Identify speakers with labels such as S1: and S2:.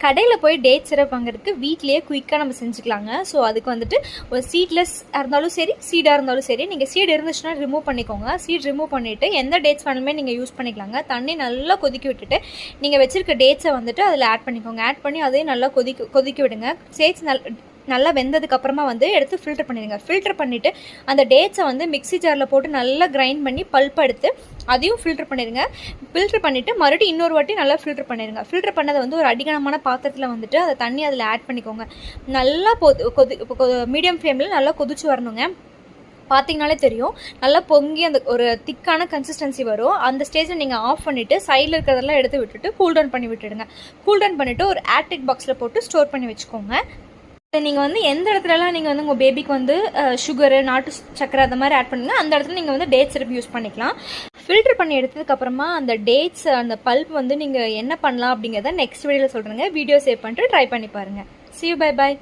S1: கடையில் போய் date syrup வாங்குறதுக்கு வீட்லேயே குயிக்காக நம்ம செஞ்சுக்கலாங்க. ஸோ அதுக்கு வந்துட்டு ஒரு சீட்லெஸ் இருந்தாலும் சரி, சீடாக இருந்தாலும் சரி, நீங்கள் சீடு இருந்துச்சுன்னா ரிமூவ் பண்ணிக்கோங்க. சீட் ரிமூவ் பண்ணிவிட்டு எந்த டேட்ஸ் வேணுமே நீங்கள் யூஸ் பண்ணிக்கலாங்க. தண்ணி நல்லா கொதிக்க விட்டுட்டு நீங்கள் வச்சுருக்க டேட்ஸை வந்துட்டு அதில் ஆட் பண்ணிக்கோங்க. ஆட் பண்ணி அதையும் நல்லா கொதிக்க விடுங்க. டேட்ஸ் நல்லா வெந்ததுக்கப்புறமா வந்து எடுத்து ஃபில்டர் பண்ணிடுங்க. ஃபில்டர் பண்ணிவிட்டு அந்த டேட்ஸை வந்து மிக்ஸி ஜாரில் போட்டு நல்லா கிரைண்ட் பண்ணி பல்ப் எடுத்து அதையும் ஃபில்டர் பண்ணிடுங்க. ஃபில்டர் பண்ணிவிட்டு மறுபடியும் இன்னொரு வாட்டி நல்லா ஃபில்டர் பண்ணிடுங்க. ஃபில்டர் பண்ணதை வந்து ஒரு அடிகனமான பாத்திரத்தில் வந்துட்டு அதை தண்ணி அதில் ஆட் பண்ணிக்கோங்க. நல்லா மீடியம் ஃப்ளேமில் நல்லா கொதிச்சு வரணுங்க. பார்த்தீங்கனாலே தெரியும், நல்லா பொங்கி அந்த ஒரு திக்கான கன்சிஸ்டன்சி வரும். அந்த ஸ்டேஜில் நீங்கள் ஆஃப் பண்ணிவிட்டு சைடில் இருக்கிறதெல்லாம் எடுத்து விட்டுட்டு கூல் டவுன் பண்ணி விட்டுடுங்க. கூல் டவுன் பண்ணிவிட்டு ஒரு ஏர்டைட் பாக்ஸில் போட்டு ஸ்டோர் பண்ணி வச்சுக்கோங்க. நீங்கள் வந்து எந்த இடத்துலலாம் நீங்கள் வந்து உங்கள் பேபிக்கு வந்து சுகரு, நாட்டு சக்கரை அந்த மாதிரி ஆட் பண்ணுங்க, அந்த இடத்துல நீங்கள் வந்து டேட் சிரப் யூஸ் பண்ணிக்கலாம். ஃபில்டர் பண்ணி எடுத்ததுக்கப்புறமா அந்த டேட்ஸ் அந்த பல்ப் வந்து நீங்கள் என்ன பண்ணலாம் அப்படிங்கிறத நெக்ஸ்ட் வீடியோவில் சொல்கிறேங்க. வீடியோ சேவ் பண்ணிட்டு ட்ரை பண்ணி பாருங்கள். See you, bye bye.